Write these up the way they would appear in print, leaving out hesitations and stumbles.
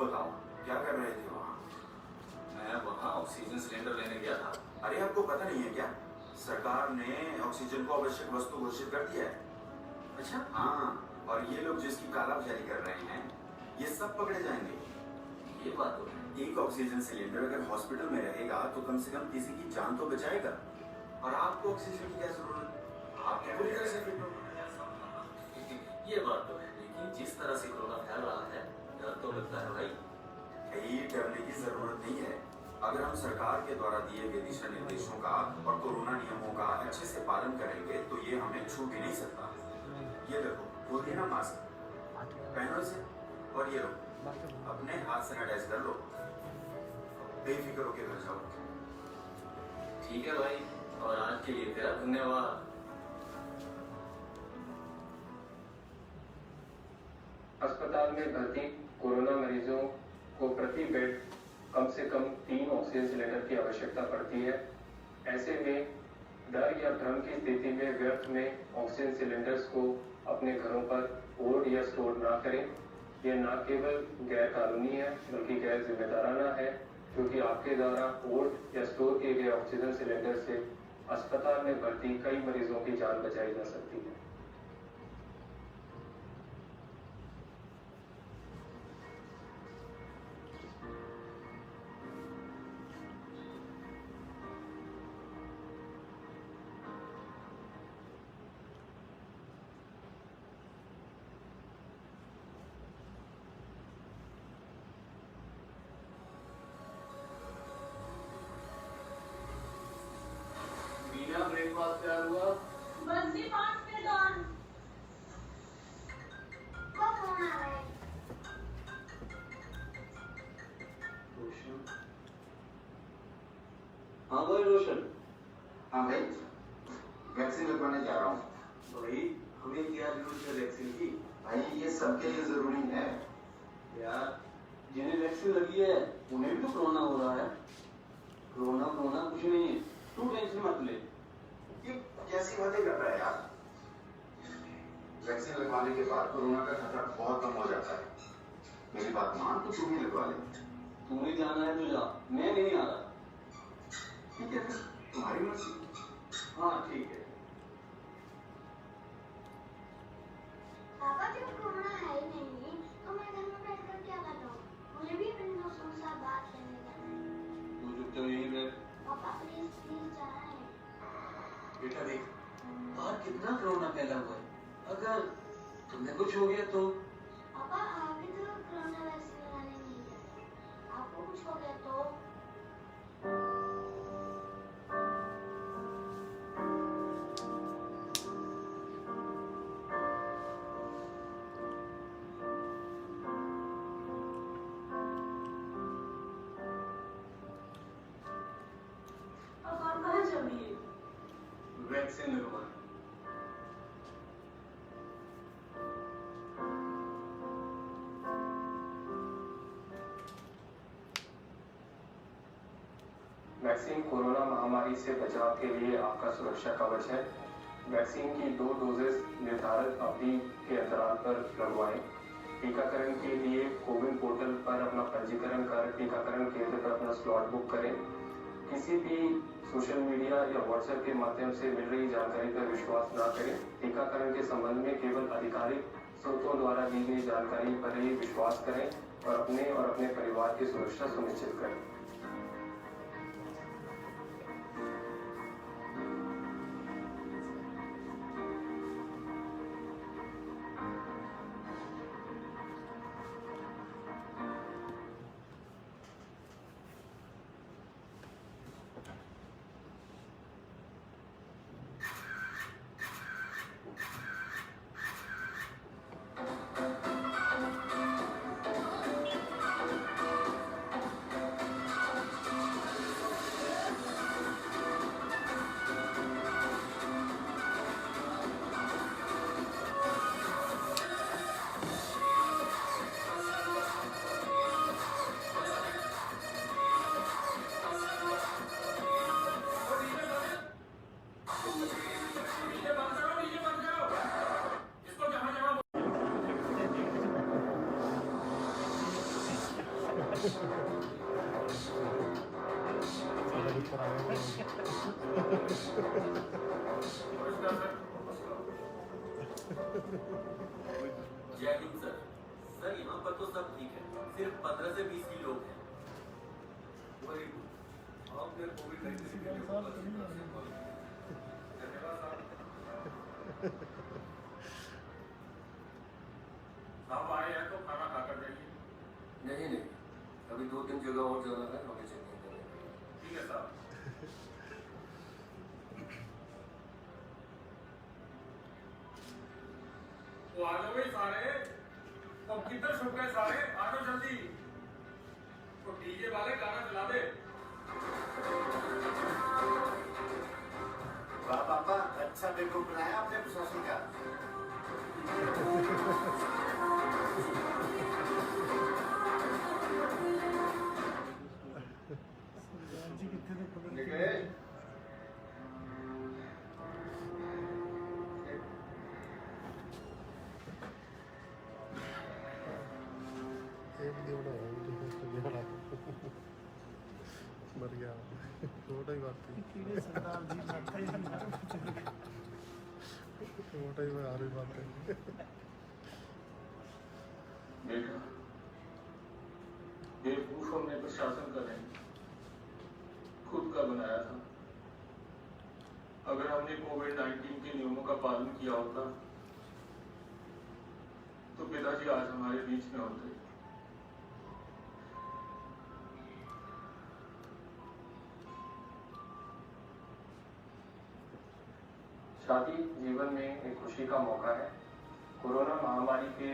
बताओ, क्या कर रहे थे वहाँ? मैं वहाँ ऑक्सीजन सिलेंडर लेने गया था। अरे आपको पता नहीं है क्या, सरकार ने ऑक्सीजन को आवश्यक वस्तु घोषित कर दिया है। अच्छा, हाँ, और ये लोग जिसकी कालाबाजारी कर रहे हैं ये सब पकड़े जाएंगे। ये बात तो है। एक ऑक्सीजन सिलेंडर अगर हॉस्पिटल में रहेगा तो कम से कम किसी की जान तो बचाएगा। और आपको ऑक्सीजन की क्या जरूरत? आप क्या पूरी तरह से फिट हो। ये बात तो है, लेकिन जिस तरह से कोरोना फैल रहा है, डर तो लगता है भाई। डरने की जरूरत नहीं है। अगर हम सरकार के द्वारा दिए गए दिशा निर्देशों का और कोरोना नियमों का अच्छे से पालन करेंगे तो ये हमें छू भी नहीं सकता। ये देखो, खोलिए ना मास्क, पहनो इसे, और ये लो, अपने हाथ सैनिटाइज कर लो, बेफिक्र होकर घर जाओ। ठीक है भाई, और आज के लिए तेरा धन्यवाद। अस्पताल में भर्ती कोरोना मरीजों को प्रति बेड कम से कम 3 ऑक्सीजन सिलेंडर की आवश्यकता पड़ती है। ऐसे में डर या भ्रम की स्थिति में व्यर्थ में ऑक्सीजन सिलेंडर्स को अपने घरों पर होल्ड या स्टोर ना करें। यह न केवल गैर कानूनी है बल्कि गैर जिम्मेदाराना है, क्योंकि आपके द्वारा होल्ड या स्टोर किए गए ऑक्सीजन सिलेंडर से अस्पताल में भर्ती कई मरीजों की जान बचाई जा सकती है। बिना ब्रेकफास्ट तैयार हुआ? बस जी 5 मिनट और। कब फोन आ रहा है? रोशन। हाँ भाई रोशन। हाँ भाई, वैक्सीन लगवाने जा रहा हूँ। भाई हमें क्या जरूरत है वैक्सीन की? भाई ये सबके लिए जरूरी है। यार जिन्हें वैक्सीन लगी है उन्हें भी तो कोरोना हो रहा है। कोरोना कोरोना कुछ नहीं है, तू टेंशन मत ले। ये कैसी बातें कर रहा है यार? वैक्सीन लगवाने के बाद कोरोना का खतरा बहुत कम हो जाता है। मेरी बात मान तो तू ही लगवा ले। तुम्हें जाना है तो जा, मैं नहीं आ रहा। ठीक है फिर, तुम्हारी मर्जी। हाँ ठीक है। पापा जब कोरोना है ही नहीं तो मैं घर में बैठकर क्या करता हूँ? मुझे भी अपने दोस्तों के साथ बात करने जाना है। तू चुपचाप यहीं बैठ। पापा प्लीज प्लीज जाना है। बेटा देख, बाहर कितना कोरोना फैला हुआ है। अगर तुम्हें कुछ हो गया तो? पापा आप भी तो कोरोना वैक्सीन लगाने नहीं गए। आपको कुछ हो गया तो? अब आप कहाँ चल रही है? वैक्सीन लगवाने। वैक्सीन कोरोना महामारी से बचाव के लिए आपका सुरक्षा कवच है। वैक्सीन की 2 डोजेस निर्धारित अवधि के अंतराल पर लगवाएं। टीकाकरण के लिए कोविन पोर्टल पर अपना पंजीकरण कर टीकाकरण केंद्र पर अपना स्लॉट बुक करें। किसी भी सोशल मीडिया या व्हाट्सएप के माध्यम से मिल रही जानकारी पर विश्वास न करें। टीकाकरण के संबंध में केवल आधिकारिक स्रोतों द्वारा दी गई जानकारी पर ही विश्वास करें और अपने परिवार की सुरक्षा सुनिश्चित करें। ऊपर आ गया जय हिंद सर। सर यहाँ पर तो सब ठीक है, सिर्फ 15 से 20 ही लोग हैं। Very good. आपने कोविड-19 के लिए धन्यवाद साहब। साहब आए हैं तो खाना खाकर जाइए। नहीं नहीं, अभी 2-3 जगह और जाना है, हमें चेकिंग करने के लिए। ठीक है साहब। वो आ जाओ भाई सारे। तो किधर छुप गए सारे? आ जाओ जल्दी। तो डीजे वाले गाना चला दे। वाह पापा, अच्छा बेडरूम बनाया आपने प्रशासन का। निकले एक वीडियो बनाया मर गया छोटा ही बात थी छोटा ही में आ रही बात है देखा, बेवकूफ हमने प्रशासन का नहीं, खुद का बनाया था। अगर हमने कोविड-19 के नियमों का पालन किया होता तो पिताजी आज हमारे बीच में होते। शादी जीवन में एक खुशी का मौका है। कोरोना महामारी के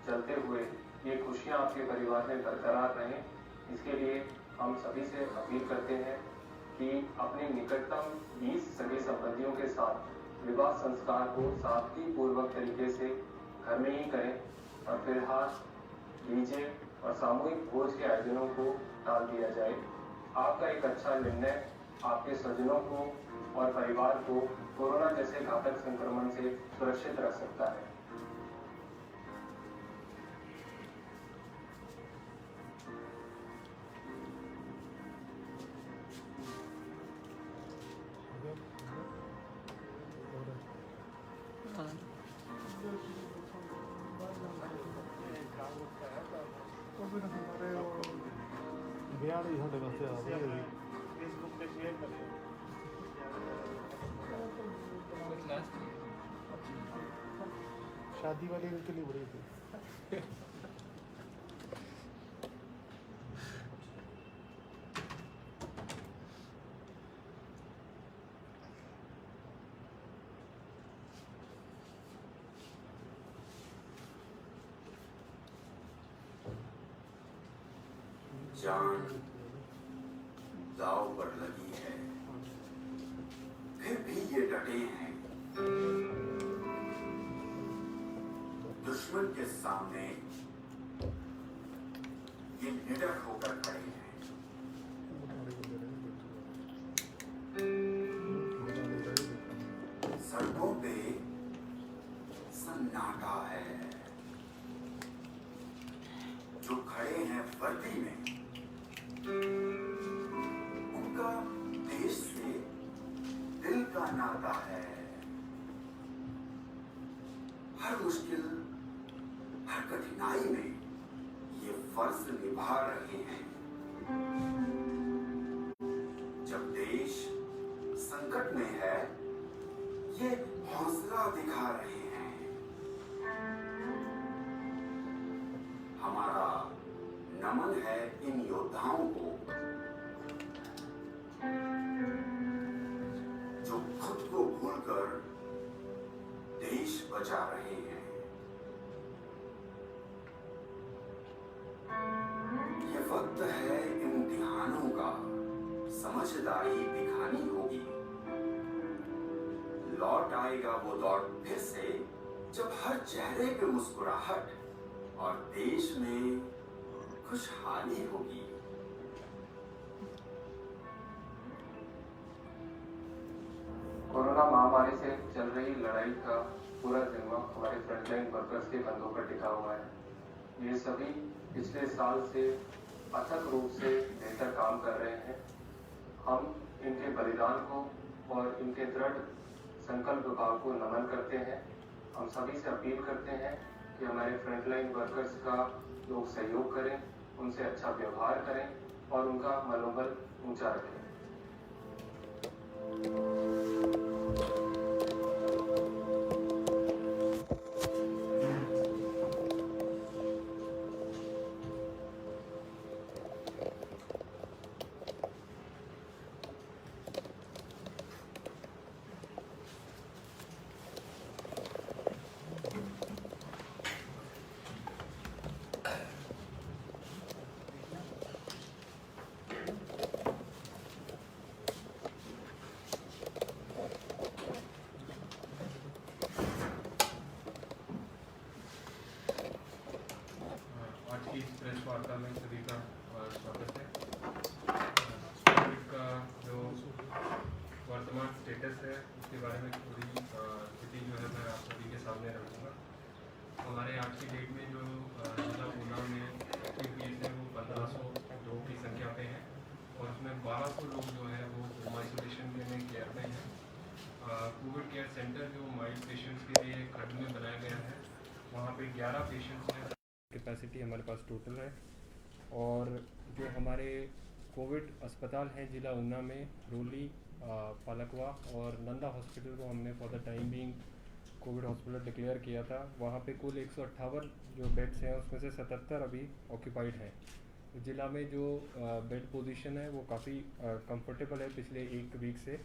चलते हुए ये खुशियां आपके परिवार में बरकरार रहें, इसके लिए हम सभी से अपील करते हैं कि अपने निकटतम 20 सगे संबंधियों के साथ विवाह संस्कार को सादगीपूर्वक तरीके से घर में ही करें और फिलहाल डीजे और सामूहिक भोज के आयोजनों को टाल दिया जाए। आपका एक अच्छा निर्णय आपके स्वजनों को और परिवार को कोरोना जैसे घातक संक्रमण से सुरक्षित रख सकता है। ਵਿਆਹ ਲਈ ਸਾਡੇ ਵਾਸਤੇ ਆ ਗਏ फेसबुक पे शेयर करें। शादी वाली इनके लिए बड़ी थी जान दाव पर लगी है, फिर भी ये डटे हैं। दुश्मन के सामने ये निडर होकर खड़े हैं। सड़कों पे सन्नाटा है। जो खड़े हैं वर्दी में, उनका देश से दिल का नाता है। हर मुश्किल, हर कठिनाई में ये फर्ज निभा रहे हैं। जब देश संकट में है, ये हौसला दिखा रहे हैं। हमारा नमन है इन योद्धाओं को, जो खुद को भूलकर देश बचा रहे हैं। ये वक्त है इम्तिहानों का, समझदारी दिखानी होगी। लौट आएगा वो दौर फिर से, जब हर चेहरे पे मुस्कुराहट और देश में खुशहाली होगी। कोरोना महामारी से चल रही लड़ाई का पूरा जिम्मा हमारे फ्रंटलाइन वर्कर्स के कंधों पर टिका हुआ है। ये सभी पिछले साल से अथक रूप से बेहतर काम कर रहे हैं। हम इनके बलिदान को और इनके दृढ़ संकल्प भाव को नमन करते हैं। हम सभी से अपील करते हैं कि हमारे फ्रंटलाइन वर्कर्स का लोग सहयोग करें, उनसे अच्छा व्यवहार करें और उनका मनोबल ऊंचा रखें। आज की इस प्रेस वार्ता में सभी का स्वागत है। कोविड का जो वर्तमान स्टेटस है उसके बारे में थोड़ी स्थिति जो है मैं आप सभी के सामने रखूँगा। हमारे आज की डेट में जो जिला ऊना में एक्टिव केस है वो 1502 की संख्या पे है और उसमें 1200 लोग जो है वो होम आइसोलेशन में केयर में हैं। कोविड केयर सेंटर जो माइल्ड पेशेंट्स के लिए खंड में बनाया गया है, वहाँ पे 11 पेशेंट्स हैं। कैपेसिटी हमारे पास टोटल है और जो हमारे कोविड अस्पताल हैं जिला ऊना में, रोली, पालकवा और नंदा हॉस्पिटल को हमने for the time being Covid hospital declare किया था। वहाँ पे कुल 158 जो बेड्स हैं उसमें से 77 अभी ऑक्यूपाइड हैं। ज़िला में जो बेड पोजीशन है वो काफ़ी कंफर्टेबल है। पिछले एक वीक से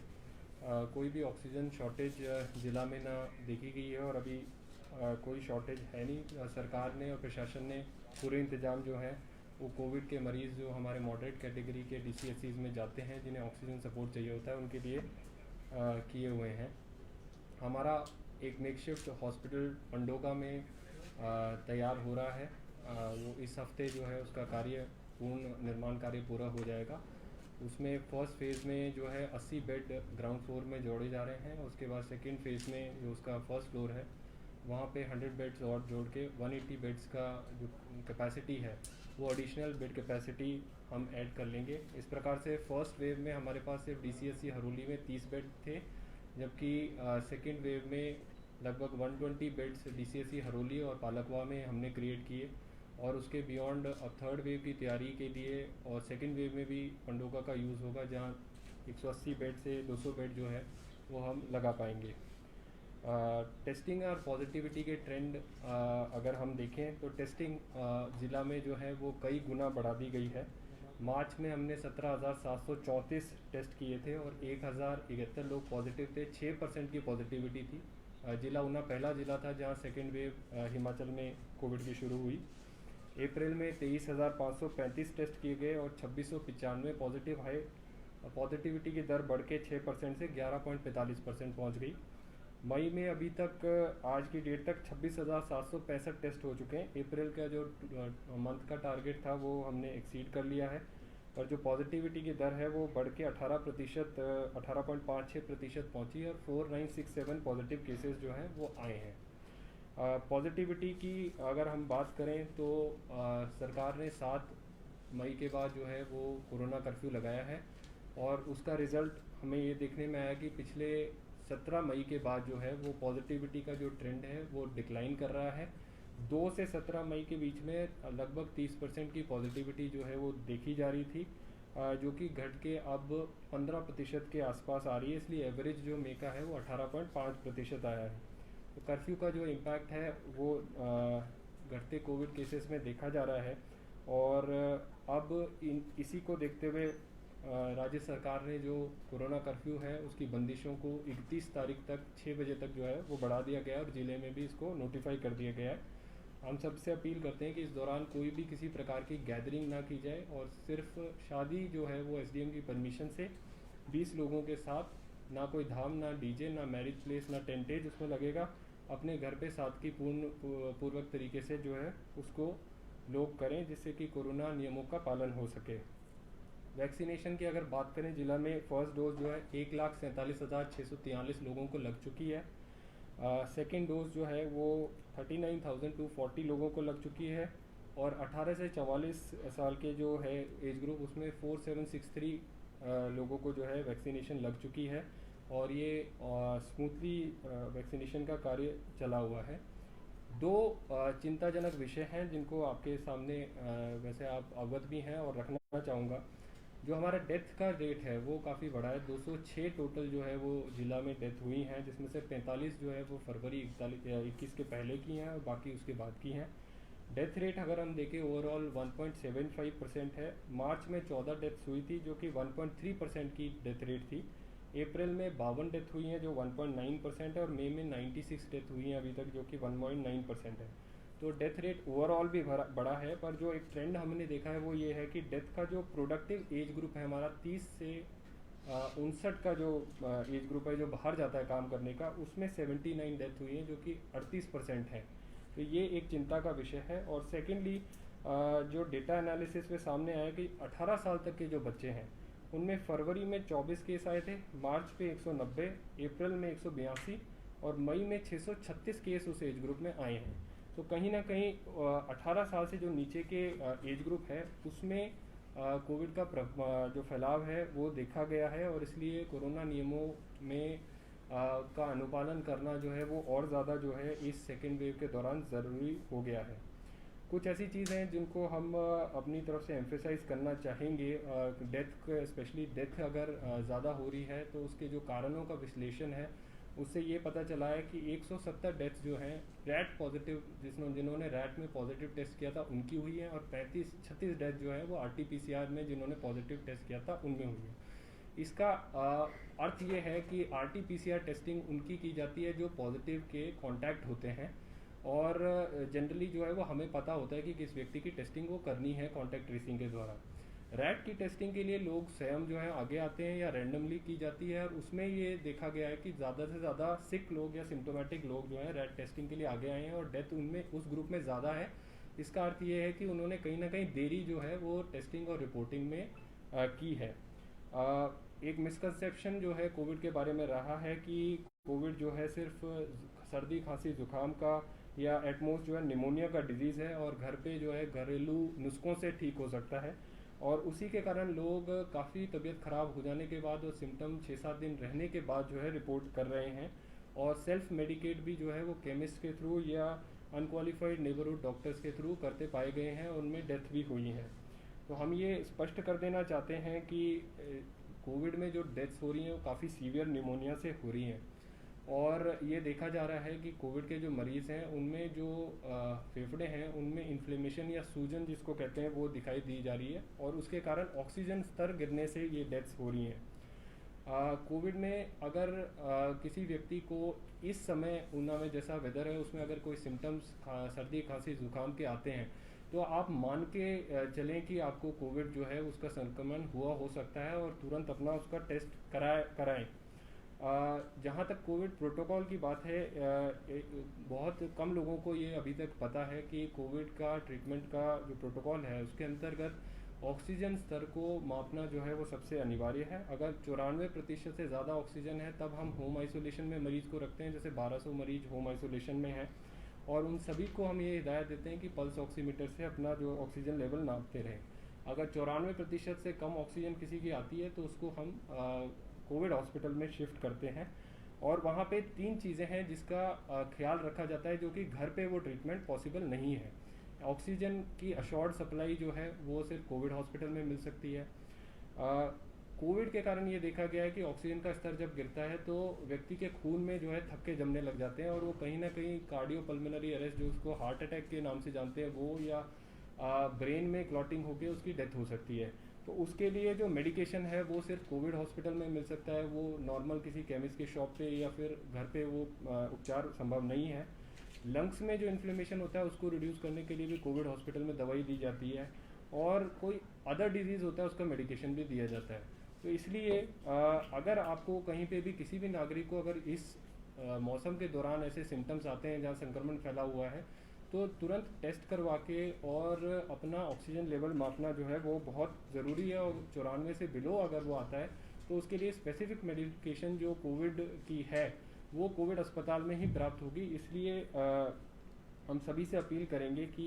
कोई भी ऑक्सीजन शॉर्टेज ज़िला में ना देखी गई है और अभी कोई शॉर्टेज है नहीं। सरकार ने और प्रशासन ने पूरे इंतज़ाम जो हैं वो कोविड के मरीज़ जो हमारे मॉडरेट कैटेगरी के DCSCs में जाते हैं, जिन्हें ऑक्सीजन सपोर्ट चाहिए होता है, उनके लिए किए हुए हैं। हमारा एक मेकशिफ्ट हॉस्पिटल पंडोगा में तैयार हो रहा है। वो इस हफ्ते जो है उसका कार्य पूर्ण निर्माण कार्य पूरा हो जाएगा। उसमें फर्स्ट फेज़ में जो है 80 बेड ग्राउंड फ्लोर में जोड़े जा रहे हैं। उसके बाद सेकेंड फेज़ में जो उसका फर्स्ट फ्लोर है वहाँ पे 100 बेड्स और जोड़ के 180 बेड्स का जो कैपेसिटी है वो एडिशनल बेड कैपेसिटी हम ऐड कर लेंगे। इस प्रकार से फर्स्ट वेव में हमारे पास सिर्फ DCSC हरोली में 30 बेड थे, जबकि सेकेंड वेव में लगभग 120 बेड्स DCSC हरोली और पालकवा में हमने क्रिएट किए और उसके बियॉन्ड अब थर्ड वेव की तैयारी के लिए और सेकेंड वेव में भी पंडोगा का यूज़ होगा, जहाँ 180 बेड से 200 बेड जो है वो हम लगा पाएंगे। टेस्टिंग और पॉजिटिविटी के ट्रेंड अगर हम देखें तो टेस्टिंग ज़िला में जो है वो कई गुना बढ़ा दी गई है। मार्च में हमने 17,734 टेस्ट किए थे और 1,071 लोग पॉजिटिव थे। 6% की पॉजिटिविटी थी। ज़िला ऊना पहला ज़िला था जहां सेकेंड वेव हिमाचल में कोविड की शुरू हुई। अप्रैल में 23,535 टेस्ट किए गए और 2,695 पॉजिटिव आए। पॉजिटिविटी की दर बढ़ के 6% से 11.45% पहुँच गई। मई में अभी तक आज की डेट तक 26,765 टेस्ट हो चुके हैं। अप्रैल का जो मंथ का टारगेट था वो हमने एक्सीड कर लिया है और जो पॉजिटिविटी की दर है वो बढ़ के 18.56% पहुंची और 4967 पॉजिटिव केसेस जो हैं वो आए हैं। पॉजिटिविटी की अगर हम बात करें तो सरकार ने 7 मई के बाद जो है वो कोरोना कर्फ्यू लगाया है और उसका रिज़ल्ट हमें ये देखने में आया कि पिछले 17 मई के बाद जो है वो पॉजिटिविटी का जो ट्रेंड है वो डिक्लाइन कर रहा है। 2 से 17 मई के बीच में लगभग 30% की पॉजिटिविटी जो है वो देखी जा रही थी, जो कि घट के अब 15% के आसपास आ रही है। इसलिए एवरेज जो मई का है वो 18.5% आया है। तो कर्फ्यू का जो इम्पैक्ट है वो घटते कोविड केसेस में देखा जा रहा है और अब इसी को देखते हुए राज्य सरकार ने जो कोरोना कर्फ्यू है उसकी बंदिशों को 31 तारीख तक 6 बजे तक जो है वो बढ़ा दिया गया और ज़िले में भी इसको नोटिफाई कर दिया गया है। हम सबसे अपील करते हैं कि इस दौरान कोई भी किसी प्रकार की गैदरिंग ना की जाए और सिर्फ शादी जो है वो SDM की परमिशन से 20 लोगों के साथ, ना कोई धाम, ना DJ, ना मैरिज प्लेस, ना टेंटेज उसमें लगेगा। अपने घर पे सादगी पूर्वक तरीके से जो है उसको लोग करें, जिससे कि कोरोना नियमों का पालन हो सके। वैक्सीनेशन की अगर बात करें, ज़िला में फ़र्स्ट डोज जो है 1,47,643 लोगों को लग चुकी है। सेकेंड डोज जो है वो 39,240 लोगों को लग चुकी है और 18 से 44 साल के जो है एज ग्रुप उसमें 4,763 लोगों को जो है वैक्सीनेशन लग चुकी है और ये स्मूथली वैक्सीनेशन का कार्य चला हुआ है। दो चिंताजनक विषय हैं जिनको आपके सामने वैसे आप अवगत भी हैं और रखना चाहूँगा। जो हमारा डेथ का रेट है वो काफ़ी बड़ा है। 206 टोटल जो है वो ज़िला में डेथ हुई हैं, जिसमें से 45 जो है वो फरवरी 21 के पहले की हैं और बाकी उसके बाद की हैं। डेथ रेट अगर हम देखें ओवरऑल 1.75% है। मार्च में 14 डेथ्स हुई थी जो कि 1.3% की डेथ रेट थी। अप्रैल में 52 डेथ हुई हैं जो 1.9% है और मई में 96 डेथ हुई हैं अभी तक जो कि 1.9% है। तो डेथ रेट ओवरऑल भी बड़ा है, पर जो एक ट्रेंड हमने देखा है वो ये है कि डेथ का जो प्रोडक्टिव एज ग्रुप है हमारा 30 से 59 का जो एज ग्रुप है जो बाहर जाता है काम करने का, उसमें 79 डेथ हुई हैं जो कि 38% है। तो ये एक चिंता का विषय है। और सेकेंडली जो डेटा एनालिसिस में सामने आया कि 18 साल तक के जो बच्चे हैं उनमें फरवरी में 24 केस आए थे, मार्च पे 190, अप्रैल में 182 और मई में 636 केस उस एज ग्रुप में आए हैं। तो कहीं ना कहीं 18 साल से जो नीचे के एज ग्रुप है उसमें कोविड का जो फैलाव है वो देखा गया है और इसलिए कोरोना नियमों में का अनुपालन करना जो है वो और ज़्यादा जो है इस सेकेंड वेव के दौरान ज़रूरी हो गया है। कुछ ऐसी चीज़ें हैं जिनको हम अपनी तरफ से एम्फेसाइज करना चाहेंगे। डेथ स्पेशली डेथ अगर ज़्यादा हो रही है तो उसके जो कारणों का विश्लेषण है उससे ये पता चला है कि 170 डेथ्स जो हैं रैट पॉजिटिव जिन्होंने रैट में पॉजिटिव टेस्ट किया था उनकी हुई है और 36 डेथ जो है वो RT-PCR में जिन्होंने पॉजिटिव टेस्ट किया था उनमें हुई है। इसका अर्थ ये है कि RT-PCR टेस्टिंग उनकी की जाती है जो पॉजिटिव के कॉन्टैक्ट होते हैं और जनरली जो है वो हमें पता होता है कि किस व्यक्ति की टेस्टिंग वो करनी है कॉन्टैक्ट ट्रेसिंग के द्वारा। रैट की टेस्टिंग के लिए लोग स्वयं जो है आगे आते हैं या रैंडमली की जाती है और उसमें ये देखा गया है कि ज़्यादा से ज़्यादा सिक लोग या सिम्टोमेटिक लोग जो है रैट टेस्टिंग के लिए आगे आए हैं और डेथ उनमें उस ग्रुप में ज़्यादा है। इसका अर्थ ये है कि उन्होंने कहीं ना कहीं देरी जो है वो टेस्टिंग और रिपोर्टिंग में की है। एक मिसकंसेप्शन जो है कोविड के बारे में रहा है कि कोविड जो है सिर्फ सर्दी खांसी जुकाम का या एटमोस्ट जो है निमोनिया का डिजीज़ है और घर पे जो है घरेलू नुस्खों से ठीक हो सकता है और उसी के कारण लोग काफ़ी तबीयत ख़राब हो जाने के बाद और सिम्टम 6-7 दिन रहने के बाद जो है रिपोर्ट कर रहे हैं और सेल्फ मेडिकेट भी जो है वो केमिस्ट के थ्रू या अनक्वालिफाइड नेबरहुड डॉक्टर्स के थ्रू करते पाए गए हैं, उनमें डेथ भी हुई है। तो हम ये स्पष्ट कर देना चाहते हैं कि कोविड में जो डेथ्स हो रही हैं वो काफ़ी सीवियर निमोनिया से हो रही हैं और ये देखा जा रहा है कि कोविड के जो मरीज़ हैं उनमें जो फेफड़े हैं उनमें इन्फ्लेमेशन या सूजन जिसको कहते हैं वो दिखाई दी जा रही है और उसके कारण ऑक्सीजन स्तर गिरने से ये डेथ्स हो रही हैं। कोविड में अगर किसी व्यक्ति को इस समय ऊना में जैसा वेदर है उसमें अगर कोई सिम्टम्स सर्दी खांसी जुकाम के आते हैं तो आप मान के चलें कि आपको कोविड जो है उसका संक्रमण हुआ हो सकता है और तुरंत अपना उसका टेस्ट कराएं। जहाँ तक कोविड प्रोटोकॉल की बात है, बहुत कम लोगों को ये अभी तक पता है कि कोविड का ट्रीटमेंट का जो प्रोटोकॉल है उसके अंतर्गत ऑक्सीजन स्तर को मापना जो है वो सबसे अनिवार्य है। अगर 94% से ज़्यादा ऑक्सीजन है तब हम होम आइसोलेशन में मरीज़ को रखते हैं, जैसे 1200 मरीज होम आइसोलेशन में हैं और उन सभी को हम ये हिदायत देते हैं कि पल्स ऑक्सीमीटर से अपना जो ऑक्सीजन लेवल नापते रहें। अगर 94% से कम ऑक्सीजन किसी की आती है तो उसको हम कोविड हॉस्पिटल में शिफ्ट करते हैं और वहाँ पे 3 चीज़ें हैं जिसका ख्याल रखा जाता है जो कि घर पे वो ट्रीटमेंट पॉसिबल नहीं है। ऑक्सीजन की अशोर्ड सप्लाई जो है वो सिर्फ कोविड हॉस्पिटल में मिल सकती है। कोविड के कारण ये देखा गया है कि ऑक्सीजन का स्तर जब गिरता है तो व्यक्ति के खून में जो है थक्के जमने लग जाते हैं और वो कहीं ना कहीं कार्डियोपल्मोनरी अरेस्ट जो उसको हार्ट अटैक के नाम से जानते हैं वो या ब्रेन में क्लॉटिंग होकर उसकी डेथ हो सकती है। तो उसके लिए जो मेडिकेशन है वो सिर्फ कोविड हॉस्पिटल में मिल सकता है, वो नॉर्मल किसी केमिस्ट के शॉप पे या फिर घर पे वो उपचार संभव नहीं है। लंग्स में जो इन्फ्लेमेशन होता है उसको रिड्यूस करने के लिए भी कोविड हॉस्पिटल में दवाई दी जाती है और कोई अदर डिजीज़ होता है उसका मेडिकेशन भी दिया जाता है। तो इसलिए अगर आपको कहीं पे भी किसी भी नागरिक को अगर इस मौसम के दौरान ऐसे सिम्टम्स आते हैं जहाँ संक्रमण फैला हुआ है तो तुरंत टेस्ट करवा के और अपना ऑक्सीजन लेवल मापना जो है वो बहुत ज़रूरी है और 94 से बिलो अगर वो आता है तो उसके लिए स्पेसिफिक मेडिकेशन जो कोविड की है वो कोविड अस्पताल में ही प्राप्त होगी। इसलिए हम सभी से अपील करेंगे कि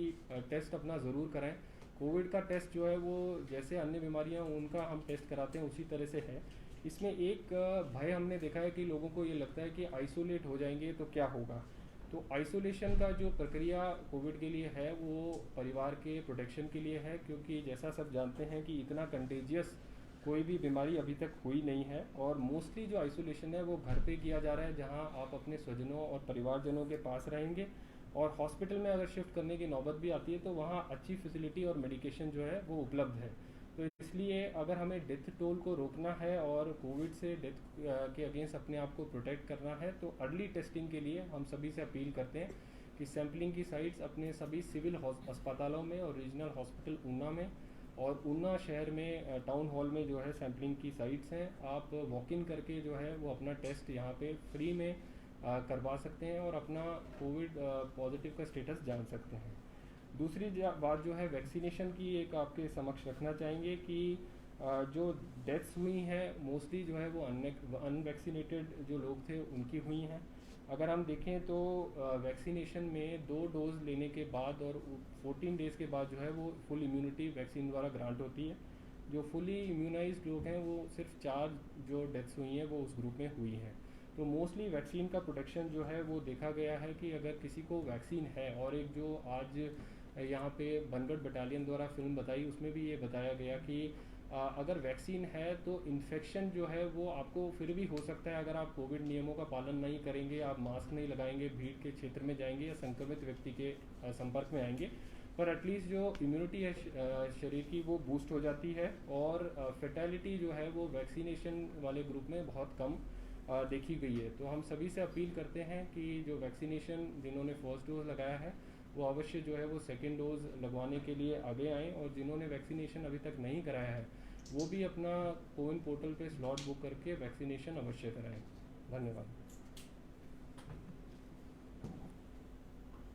टेस्ट अपना ज़रूर कराएं कोविड का टेस्ट जो है वो जैसे अन्य बीमारियां उनका हम टेस्ट कराते हैं उसी तरह से है। इसमें एक भय हमने देखा है कि लोगों को ये लगता है कि आइसोलेट हो जाएंगे तो क्या होगा। तो आइसोलेशन का जो प्रक्रिया कोविड के लिए है वो परिवार के प्रोटेक्शन के लिए है, क्योंकि जैसा सब जानते हैं कि इतना कंटेजियस कोई भी बीमारी अभी तक हुई नहीं है। और मोस्टली जो आइसोलेशन है वो घर पे किया जा रहा है, जहां आप अपने स्वजनों और परिवारजनों के पास रहेंगे। और हॉस्पिटल में अगर शिफ्ट करने की नौबत भी आती है तो वहाँ अच्छी फैसिलिटी और मेडिकेशन जो है वो उपलब्ध है। तो इसलिए अगर हमें डेथ टोल को रोकना है और कोविड से डेथ के अगेंस्ट अपने आप को प्रोटेक्ट करना है तो अर्ली टेस्टिंग के लिए हम सभी से अपील करते हैं कि सैम्पलिंग की साइट्स अपने सभी सिविल अस्पतालों में और रीजनल हॉस्पिटल ऊना में और ऊना शहर में टाउन हॉल में जो है सैम्पलिंग की साइट्स हैं। आप वॉक इन करके जो है वो अपना टेस्ट यहाँ पे फ्री में करवा सकते हैं और अपना कोविड पॉजिटिव का स्टेटस जान सकते हैं। दूसरी बात जो है वैक्सीनेशन की एक आपके समक्ष रखना चाहेंगे कि जो डेथ्स हुई हैं मोस्टली जो है वो अनवैक्सीनेटेड जो लोग थे उनकी हुई हैं। अगर हम देखें तो वैक्सीनेशन में 2 डोज लेने के बाद और 14 डेज़ के बाद जो है वो फुल इम्यूनिटी वैक्सीन द्वारा ग्रांट होती है। जो फुली इम्यूनाइज्ड लोग हैं वो सिर्फ 4 जो डेथ्स हुई हैं वो उस ग्रुप में हुई हैं। तो मोस्टली वैक्सीन का प्रोटेक्शन जो है वो देखा गया है कि अगर किसी को वैक्सीन है, और एक जो आज यहाँ पे बनगढ़ बटालियन द्वारा फिल्म बताई उसमें भी ये बताया गया कि अगर वैक्सीन है तो इन्फेक्शन जो है वो आपको फिर भी हो सकता है अगर आप कोविड नियमों का पालन नहीं करेंगे, आप मास्क नहीं लगाएंगे, भीड़ के क्षेत्र में जाएंगे या संक्रमित व्यक्ति के संपर्क में आएंगे, पर एटलीस्ट जो इम्यूनिटी है शरीर की वो बूस्ट हो जाती है और फेटेलिटी जो है वो वैक्सीनेशन वाले ग्रुप में बहुत कम देखी गई है। तो हम सभी से अपील करते हैं कि जो वैक्सीनेशन जिन्होंने फर्स्ट डोज लगाया है वो अवश्य जो है वो सेकेंड डोज लगवाने के लिए आगे आएँ, और जिन्होंने वैक्सीनेशन अभी तक नहीं कराया है वो भी अपना कोविन पोर्टल पे स्लॉट बुक करके वैक्सीनेशन अवश्य कराएं। धन्यवाद।